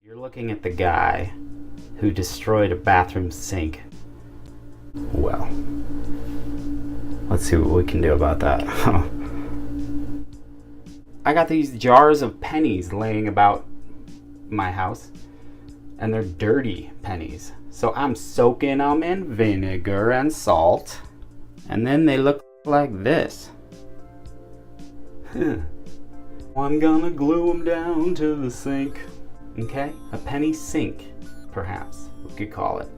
You're looking at the guy who destroyed a bathroom sink. Well, let's see what we can do about that. I got these jars of pennies laying about my house, and they're dirty pennies. So I'm soaking them in vinegar and salt, and then they look like this. I'm gonna glue them down to the sink. Okay, a penny sink, perhaps we could call it.